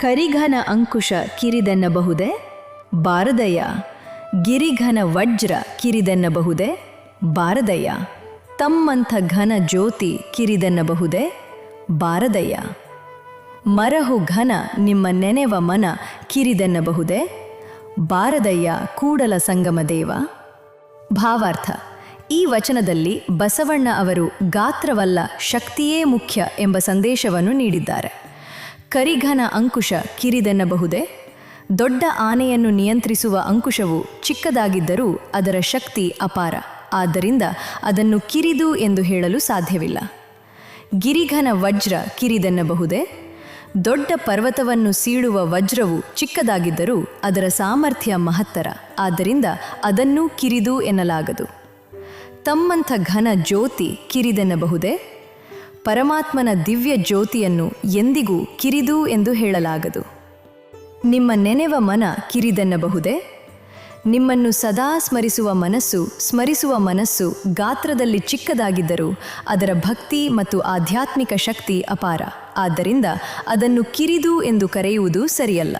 ಕರಿಘನ ಅಂಕುಶ ಕಿರಿದೆನ್ನಬಹುದೇ ಬಾರದಯ್ಯ. ಗಿರಿಘನ ವಜ್ರ ಕಿರಿದೆನ್ನಬಹುದೇ ಬಾರದಯ್ಯ. ತಮ್ಮಂಥ ಘನ ಜ್ಯೋತಿ ಕಿರಿದೆನ್ನಬಹುದೇ ಬಾರದಯ್ಯ. ಮರಹು ಘನ ನಿಮ್ಮ ನೆನೆವ ಮನ ಕಿರಿದೆನ್ನಬಹುದೇ ಬಾರದಯ್ಯ ಕೂಡಲ ಸಂಗಮ ದೇವ. ಭಾವಾರ್ಥ: ಈ ವಚನದಲ್ಲಿ ಬಸವಣ್ಣ ಅವರು ಗಾತ್ರವಲ್ಲ ಶಕ್ತಿಯೇ ಮುಖ್ಯ ಎಂಬ ಸಂದೇಶವನ್ನು ನೀಡಿದ್ದಾರೆ. ಕರಿಘನ ಅಂಕುಶ ಕಿರಿದೆನ್ನಬಹುದೇ? ದೊಡ್ಡ ಆನೆಯನ್ನು ನಿಯಂತ್ರಿಸುವ ಅಂಕುಶವು ಚಿಕ್ಕದಾಗಿದ್ದರೂ ಅದರ ಶಕ್ತಿ ಅಪಾರ, ಆದ್ದರಿಂದ ಅದನ್ನು ಕಿರಿದು ಎಂದು ಹೇಳಲು ಸಾಧ್ಯವಿಲ್ಲ. ಗಿರಿಘನ ವಜ್ರ ಕಿರಿದೆನ್ನಬಹುದೇ? ದೊಡ್ಡ ಪರ್ವತವನ್ನು ಸೀಳುವ ವಜ್ರವು ಚಿಕ್ಕದಾಗಿದ್ದರೂ ಅದರ ಸಾಮರ್ಥ್ಯ ಮಹತ್ತರ, ಆದ್ದರಿಂದ ಅದನ್ನೂ ಕಿರಿದು ಎನ್ನಲಾಗದು. ತಮ್ಮಂಥ ಘನ ಜ್ಯೋತಿ ಕಿರಿದೆನ್ನಬಹುದೇ? ಪರಮಾತ್ಮನ ದಿವ್ಯ ಜ್ಯೋತಿಯನ್ನು ಎಂದಿಗೂ ಕಿರಿದು ಎಂದು ಹೇಳಲಾಗದು. ನಿಮ್ಮ ನೆನೆವ ಮನ ಕಿರಿದೆನ್ನಬಹುದೇ? ನಿಮ್ಮನ್ನು ಸದಾ ಸ್ಮರಿಸುವ ಮನಸ್ಸು ಗಾತ್ರದಲ್ಲಿ ಚಿಕ್ಕದಾಗಿದ್ದರೂ ಅದರ ಭಕ್ತಿ ಮತ್ತು ಆಧ್ಯಾತ್ಮಿಕ ಶಕ್ತಿ ಅಪಾರ, ಆದ್ದರಿಂದ ಅದನ್ನು ಕಿರಿದು ಎಂದು ಕರೆಯುವುದು ಸರಿಯಲ್ಲ.